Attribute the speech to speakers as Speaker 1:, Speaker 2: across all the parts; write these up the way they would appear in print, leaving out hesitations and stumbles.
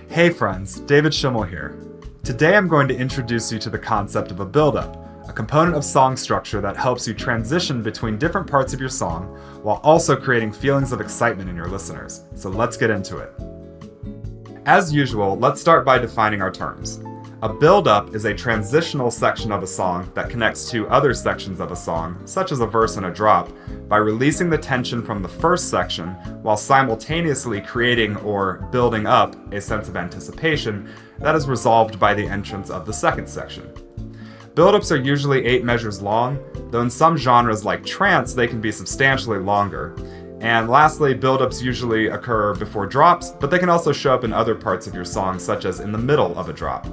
Speaker 1: Hey friends, David Schimmel here. Today I'm going to introduce you to the concept of a buildup, a component of song structure that helps you transition between different parts of your song while also creating feelings of excitement in your listeners. So let's get into it. As usual, let's start by defining our terms. A buildup is a transitional section of a song that connects to other sections of a song, such as a verse and a drop, by releasing the tension from the first section while simultaneously creating or building up a sense of anticipation that is resolved by the entrance of the second section. Buildups are usually 8 measures long, though in some genres like trance they can be substantially longer. And lastly, buildups usually occur before drops, but they can also show up in other parts of your song, such as in the middle of a drop.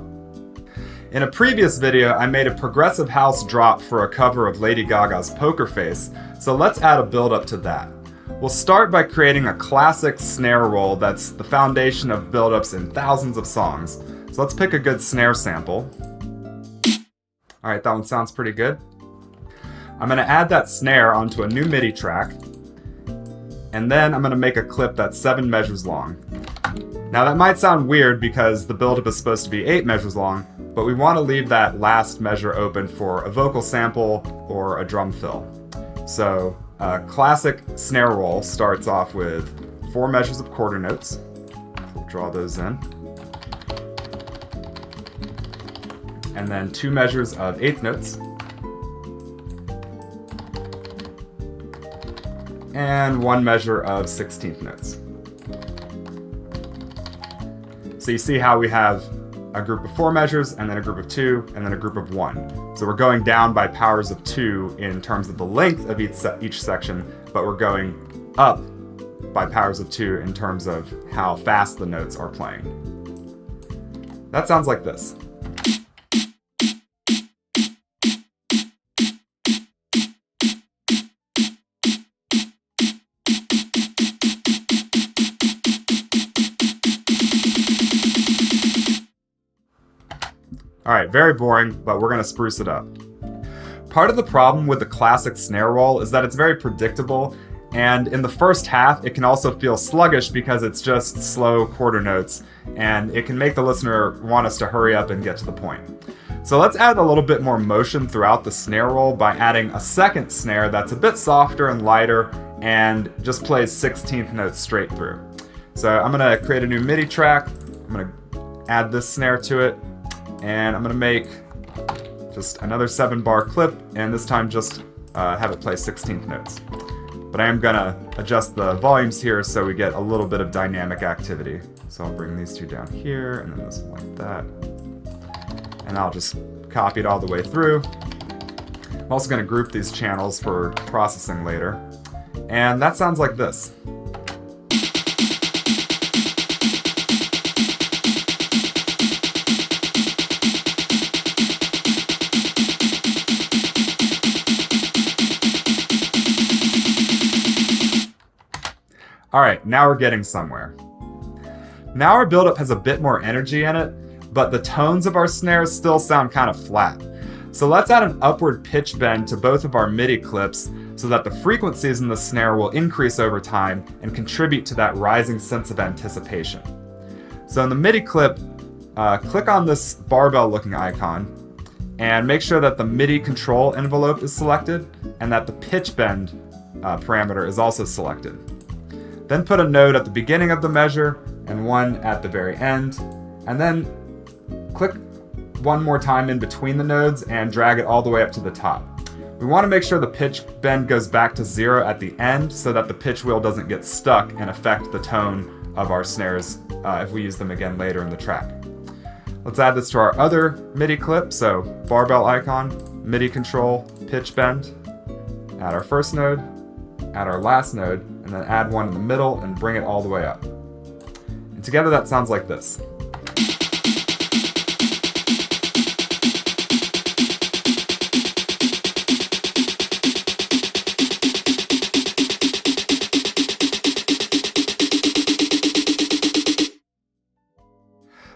Speaker 1: In a previous video, I made a progressive house drop for a cover of Lady Gaga's Poker Face, so let's add a build-up to that. We'll start by creating a classic snare roll that's the foundation of build-ups in thousands of songs. So let's pick a good snare sample. Alright, that one sounds pretty good. I'm going to add that snare onto a new MIDI track, and then I'm going to make a clip that's 7 measures long. Now that might sound weird because the build-up is supposed to be 8 measures long, but we want to leave that last measure open for a vocal sample or a drum fill. So a classic snare roll starts off with 4 measures of quarter notes. We'll draw those in. And then 2 measures of 8th notes. And 1 measure of 16th notes. So you see how we have a group of 4 measures, and then a group of 2, and then a group of 1. So we're going down by powers of 2 in terms of the length of each section, but we're going up by powers of 2 in terms of how fast the notes are playing. That sounds like this. Alright, very boring, but we're going to spruce it up. Part of the problem with the classic snare roll is that it's very predictable, and in the first half it can also feel sluggish because it's just slow quarter notes, and it can make the listener want us to hurry up and get to the point. So let's add a little bit more motion throughout the snare roll by adding a second snare that's a bit softer and lighter and just plays 16th notes straight through. So I'm going to create a new MIDI track, I'm going to add this snare to it, and I'm going to make just another 7-bar clip, and this time just have it play 16th notes. But I am going to adjust the volumes here so we get a little bit of dynamic activity. So I'll bring these 2 down here, and then this one like that. And I'll just copy it all the way through. I'm also going to group these channels for processing later. And that sounds like this. Alright, now we're getting somewhere. Now our buildup has a bit more energy in it, but the tones of our snares still sound kind of flat. So let's add an upward pitch bend to both of our MIDI clips so that the frequencies in the snare will increase over time and contribute to that rising sense of anticipation. So in the MIDI clip, click on this barbell looking icon and make sure that the MIDI control envelope is selected and that the pitch bend parameter is also selected. Then put a node at the beginning of the measure and one at the very end, and then click one more time in between the nodes and drag it all the way up to the top. We want to make sure the pitch bend goes back to 0 at the end so that the pitch wheel doesn't get stuck and affect the tone of our snares if we use them again later in the track. Let's add this to our other MIDI clip, so barbell icon, MIDI control, pitch bend, add our first node, add our last node, and then add one in the middle and bring it all the way up. And together that sounds like this.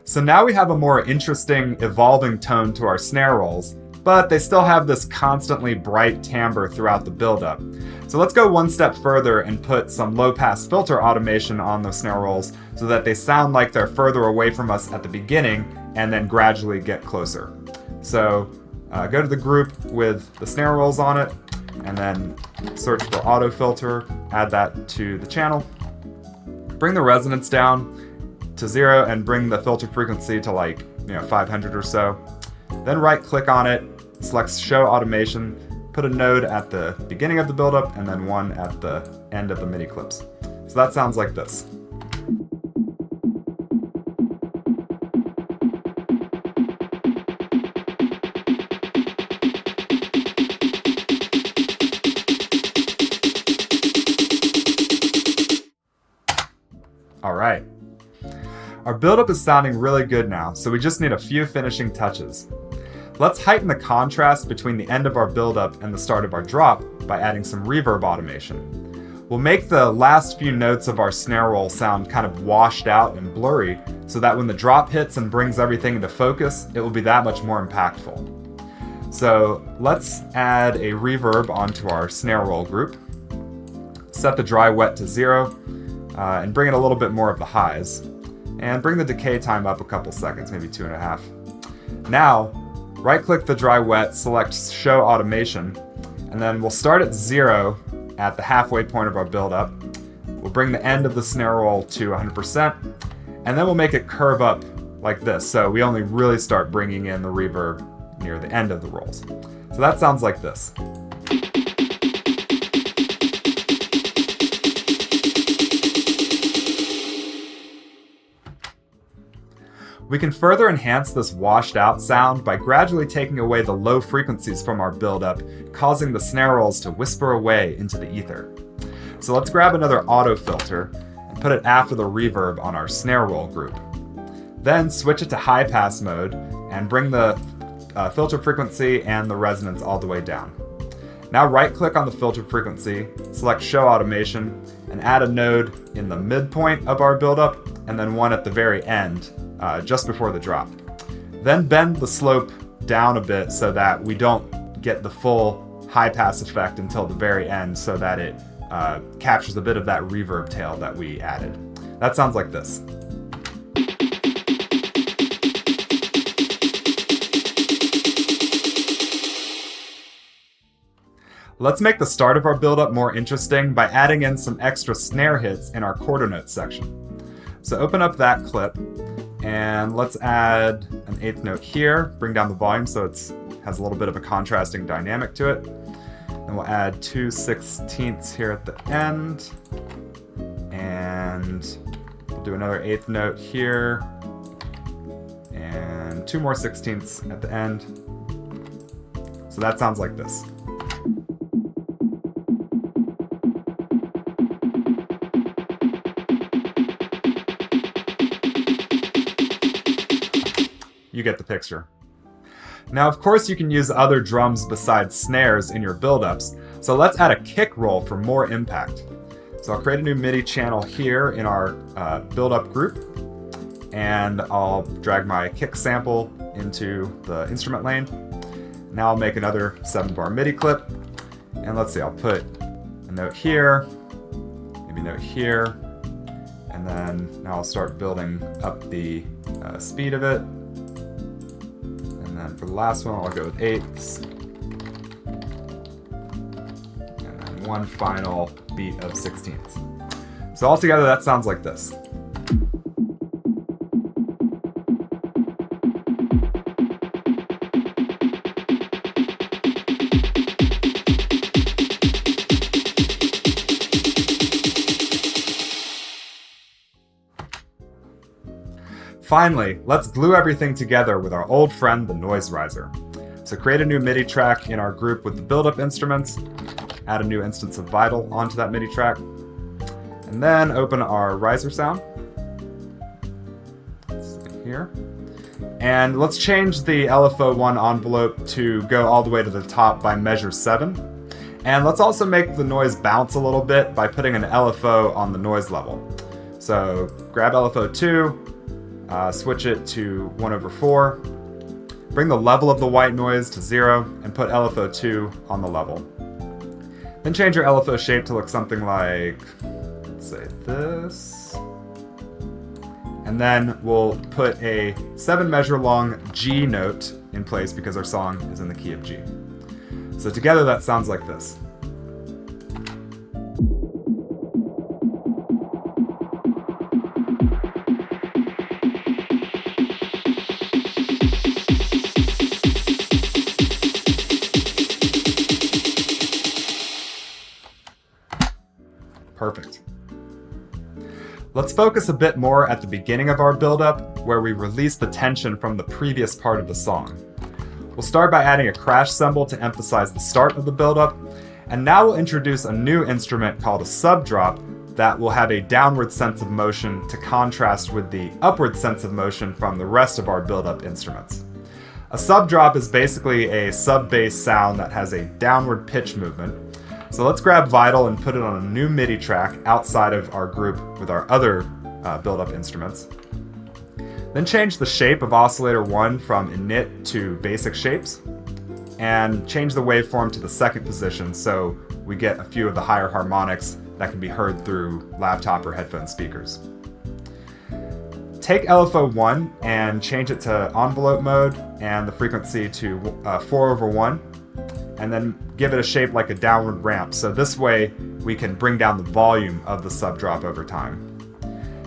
Speaker 1: So now we have a more interesting, evolving tone to our snare rolls, but they still have this constantly bright timbre throughout the buildup. So let's go one step further and put some low-pass filter automation on those snare rolls so that they sound like they're further away from us at the beginning and then gradually get closer. So go to the group with the snare rolls on it, and then search for auto filter, add that to the channel. Bring the resonance down to 0 and bring the filter frequency to like 500 or so. Then right click on it, select show automation, put a node at the beginning of the buildup and then one at the end of the MIDI clips. So that sounds like this. All right. Our buildup is sounding really good now, so we just need a few finishing touches. Let's heighten the contrast between the end of our buildup and the start of our drop by adding some reverb automation. We'll make the last few notes of our snare roll sound kind of washed out and blurry, so that when the drop hits and brings everything into focus, it will be that much more impactful. So let's add a reverb onto our snare roll group. Set the dry wet to 0, and bring in a little bit more of the highs. And bring the decay time up a couple seconds, maybe 2.5. Now, right-click the dry wet, select Show Automation, and then we'll start at 0 at the halfway point of our build-up. We'll bring the end of the snare roll to 100%, and then we'll make it curve up like this, so we only really start bringing in the reverb near the end of the rolls. So that sounds like this. We can further enhance this washed out sound by gradually taking away the low frequencies from our buildup, causing the snare rolls to whisper away into the ether. So let's grab another auto filter and put it after the reverb on our snare roll group. Then switch it to high pass mode and bring the filter frequency and the resonance all the way down. Now right click on the filter frequency, select Show Automation, and add a node in the midpoint of our buildup and then one at the very end, just before the drop. Then bend the slope down a bit so that we don't get the full high pass effect until the very end, so that it captures a bit of that reverb tail that we added. That sounds like this. Let's make the start of our buildup more interesting by adding in some extra snare hits in our quarter note section. So open up that clip, and let's add an eighth note here, bring down the volume so it has a little bit of a contrasting dynamic to it. Then we'll add 2/16 here at the end, and we'll do another eighth note here, and 2 more 16ths at the end. So that sounds like this. You get the picture. Now, of course, you can use other drums besides snares in your buildups, so let's add a kick roll for more impact. So I'll create a new MIDI channel here in our buildup group, and I'll drag my kick sample into the instrument lane. Now I'll make another 7-bar MIDI clip, and let's see, I'll put a note here, maybe a note here, and then now I'll start building up the speed of it. And then for the last one, I'll go with eighths. And then one final beat of 16ths. So altogether, that sounds like this. Finally, let's glue everything together with our old friend, the noise riser. So create a new MIDI track in our group with the buildup instruments, add a new instance of Vital onto that MIDI track, and then open our riser sound. Here. And let's change the LFO1 envelope to go all the way to the top by measure 7. And let's also make the noise bounce a little bit by putting an LFO on the noise level. So grab LFO2, switch it to 1/4, bring the level of the white noise to 0, and put LFO2 on the level. Then change your LFO shape to look something like, let's say this. And then we'll put a 7 measure long G note in place because our song is in the key of G. So together that sounds like this. Perfect. Let's focus a bit more at the beginning of our build-up, where we release the tension from the previous part of the song. We'll start by adding a crash cymbal to emphasize the start of the build-up, and now we'll introduce a new instrument called a subdrop that will have a downward sense of motion to contrast with the upward sense of motion from the rest of our build-up instruments. A subdrop is basically a sub-bass sound that has a downward pitch movement. So let's grab Vital and put it on a new MIDI track outside of our group with our other build-up instruments. Then change the shape of oscillator 1 from init to basic shapes, and change the waveform to the second position so we get a few of the higher harmonics that can be heard through laptop or headphone speakers. Take LFO1 and change it to envelope mode and the frequency to 4/1. And then give it a shape like a downward ramp, so this way we can bring down the volume of the subdrop over time.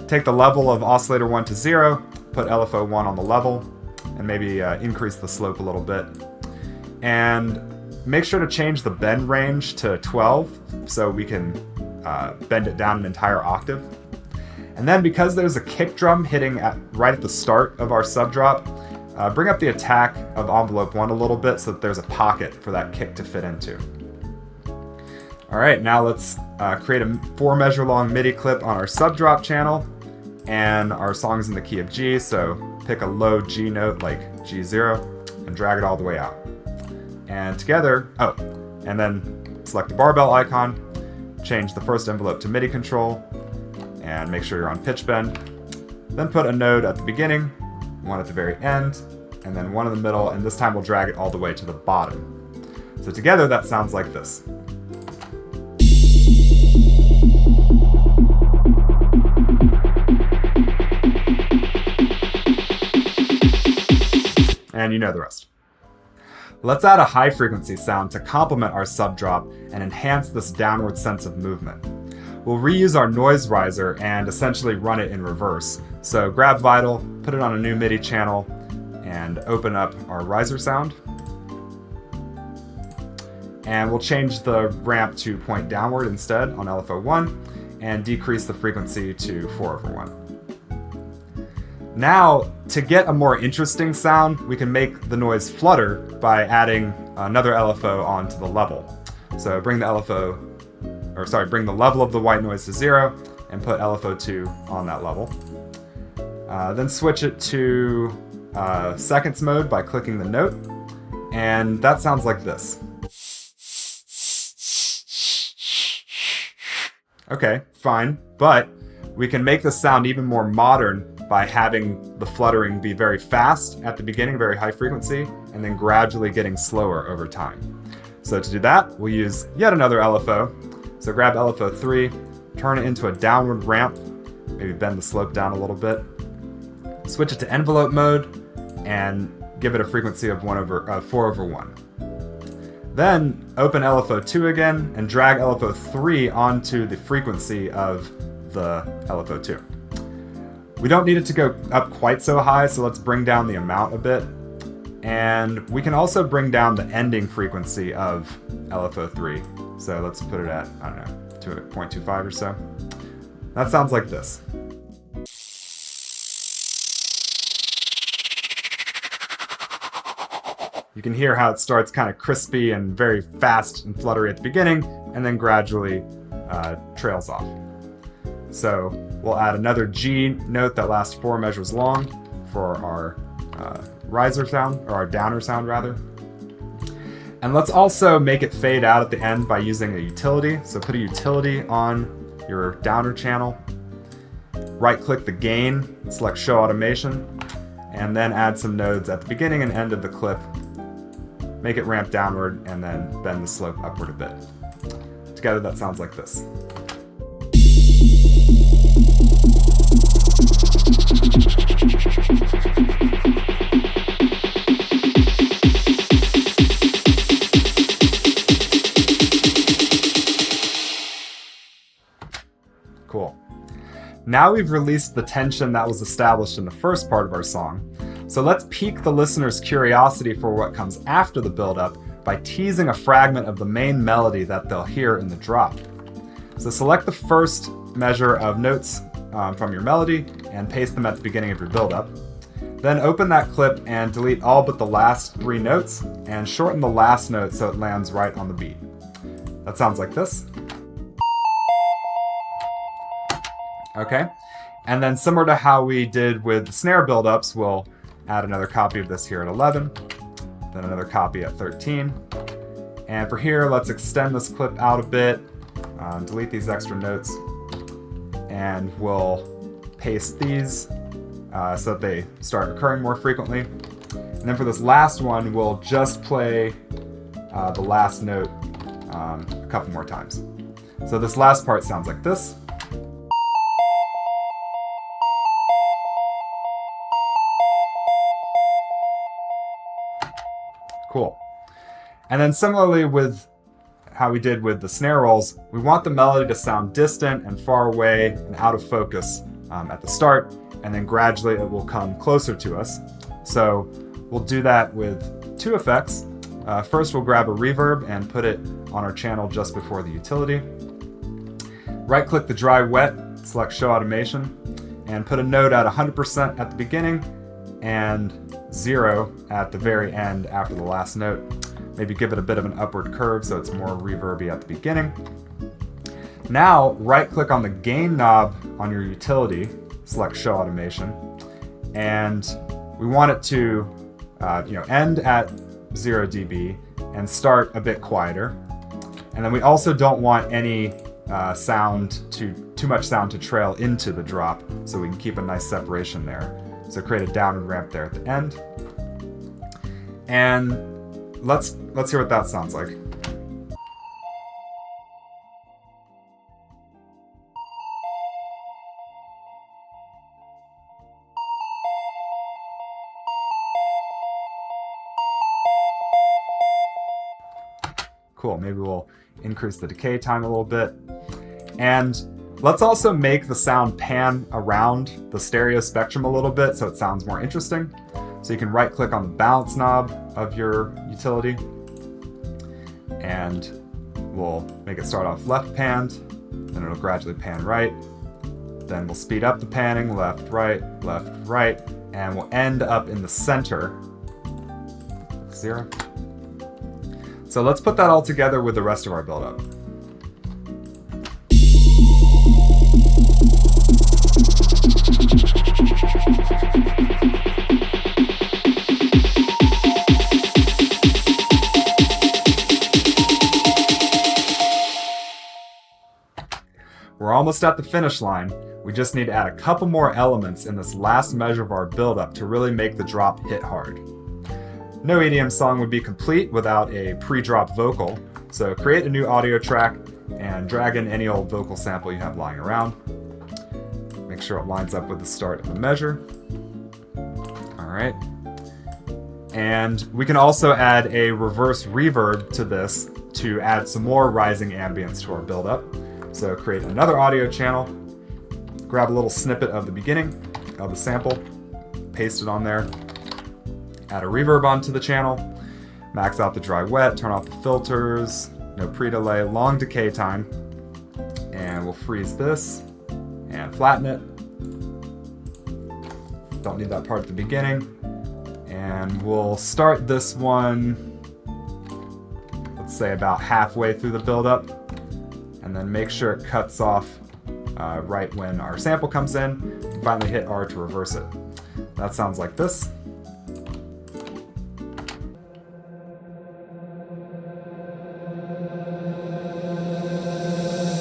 Speaker 1: Take the level of oscillator 1 to 0, put LFO1 on the level, and maybe increase the slope a little bit. And make sure to change the bend range to 12, so we can bend it down an entire octave. And then because there's a kick drum hitting right at the start of our subdrop, bring up the attack of envelope 1 a little bit so that there's a pocket for that kick to fit into. Alright, now let's create a 4 measure long MIDI clip on our subdrop channel, and our song's in the key of G, so pick a low G note like G0 and drag it all the way out. And together, and then select the barbell icon, change the first envelope to MIDI control, and make sure you're on pitch bend. Then put a node at the beginning, one at the very end, and then one in the middle, and this time we'll drag it all the way to the bottom. So together that sounds like this. And you know the rest. Let's add a high frequency sound to complement our subdrop and enhance this downward sense of movement. We'll reuse our noise riser and essentially run it in reverse. So grab Vital, put it on a new MIDI channel, and open up our riser sound. And we'll change the ramp to point downward instead on LFO1 and decrease the frequency to 4/1. Now, to get a more interesting sound, we can make the noise flutter by adding another LFO onto the level. So bring the level of the white noise to 0 and put LFO2 on that level. Then switch it to seconds mode by clicking the note, and that sounds like this. Okay, fine, but we can make the sound even more modern by having the fluttering be very fast at the beginning, very high frequency, and then gradually getting slower over time. So to do that, we'll use yet another LFO. So grab LFO3, turn it into a downward ramp, maybe bend the slope down a little bit, switch it to envelope mode, and give it a frequency of 4/1. Then open LFO2 again and drag LFO3 onto the frequency of the LFO2. We don't need it to go up quite so high, so let's bring down the amount a bit. And we can also bring down the ending frequency of LFO3. So let's put it at, 2.25 or so. That sounds like this. You can hear how it starts kind of crispy and very fast and fluttery at the beginning, and then gradually trails off. So we'll add another G note that lasts 4 measures long for our riser sound, or our downer sound rather. And let's also make it fade out at the end by using a utility. So put a utility on your downer channel, right click the gain, select show automation, and then add some nodes at the beginning and end of the clip. Make it ramp downward and then bend the slope upward a bit. Together that sounds like this. Cool. Now we've released the tension that was established in the first part of our song, so let's pique the listener's curiosity for what comes after the build-up by teasing a fragment of the main melody that they'll hear in the drop. So select the first measure of notes from your melody and paste them at the beginning of your build-up. Then open that clip and delete all but the last 3 notes and shorten the last note so it lands right on the beat. That sounds like this. Okay, and then similar to how we did with the snare buildups, we'll add another copy of this here at 11, then another copy at 13. And for here, let's extend this clip out a bit, delete these extra notes, and we'll paste these so that they start occurring more frequently. And then for this last one, we'll just play the last note a couple more times. So this last part sounds like this. Cool. And then similarly with how we did with the snare rolls, we want the melody to sound distant and far away and out of focus at the start, and then gradually it will come closer to us. So we'll do that with 2 effects. First, we'll grab a reverb and put it on our channel just before the utility. Right-click the dry wet, select show automation, and put a node at 100% at the beginning and 0 at the very end after the last note. Maybe give it a bit of an upward curve so it's more reverby at the beginning. Now, right-click on the gain knob on your utility, select show automation, and we want it to end at 0 dB and start a bit quieter. And then we also don't want any too much sound to trail into the drop, so we can keep a nice separation there. So create a downward ramp there at the end. And let's hear what that sounds like. Cool, maybe we'll increase the decay time a little bit. And let's also make the sound pan around the stereo spectrum a little bit so it sounds more interesting. So you can right-click on the balance knob of your utility, and we'll make it start off left panned, then it'll gradually pan right. Then we'll speed up the panning, left, right, and we'll end up in the center, 0. So let's put that all together with the rest of our build-up. We're almost at the finish line. We just need to add a couple more elements in this last measure of our build-up to really make the drop hit hard. No EDM song would be complete without a pre-drop vocal, so create a new audio track and drag in any old vocal sample you have lying around. Make sure it lines up with the start of the measure. Alright. And we can also add a reverse reverb to this to add some more rising ambience to our build-up. So create another audio channel, grab a little snippet of the beginning of the sample, paste it on there, add a reverb onto the channel, max out the dry wet, turn off the filters, no pre-delay, long decay time, and we'll freeze this and flatten it. Don't need that part at the beginning. And we'll start this one, let's say about halfway through the build-up, and then make sure it cuts off right when our sample comes in, and finally hit R to reverse it. That sounds like this.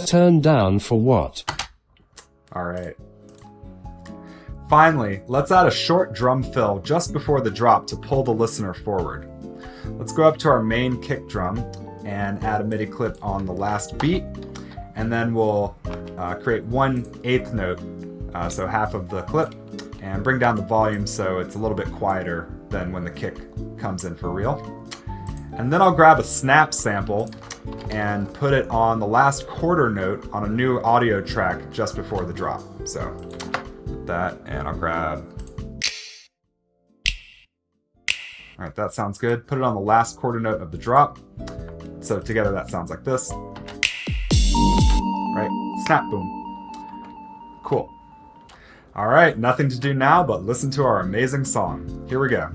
Speaker 2: Turn down for what?
Speaker 1: All right. Finally, let's add a short drum fill just before the drop to pull the listener forward. Let's go up to our main kick drum and add a MIDI clip on the last beat, and then we'll create 1/8 note, so half of the clip, and bring down the volume so it's a little bit quieter than when the kick comes in for real. And then I'll grab a snap sample and put it on the last quarter note on a new audio track just before the drop. So that, and I'll grab, all right, that sounds good. Put it on the last quarter note of the drop. So together that sounds like this. Right, snap, boom. Cool. All right, nothing to do now but listen to our amazing song. Here we go.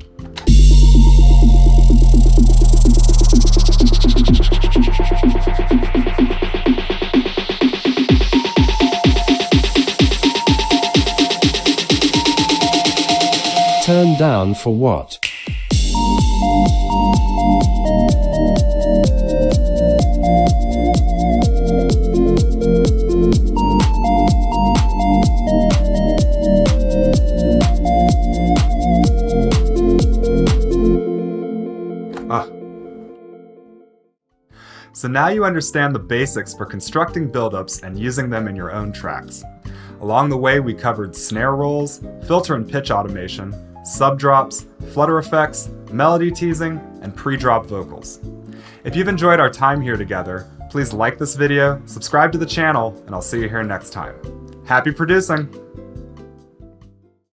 Speaker 2: Turn down for what?
Speaker 1: So now you understand the basics for constructing buildups and using them in your own tracks. Along the way, we covered snare rolls, filter and pitch automation, subdrops, flutter effects, melody teasing, and pre-drop vocals. If you've enjoyed our time here together, please like this video, subscribe to the channel, and I'll see you here next time. Happy producing!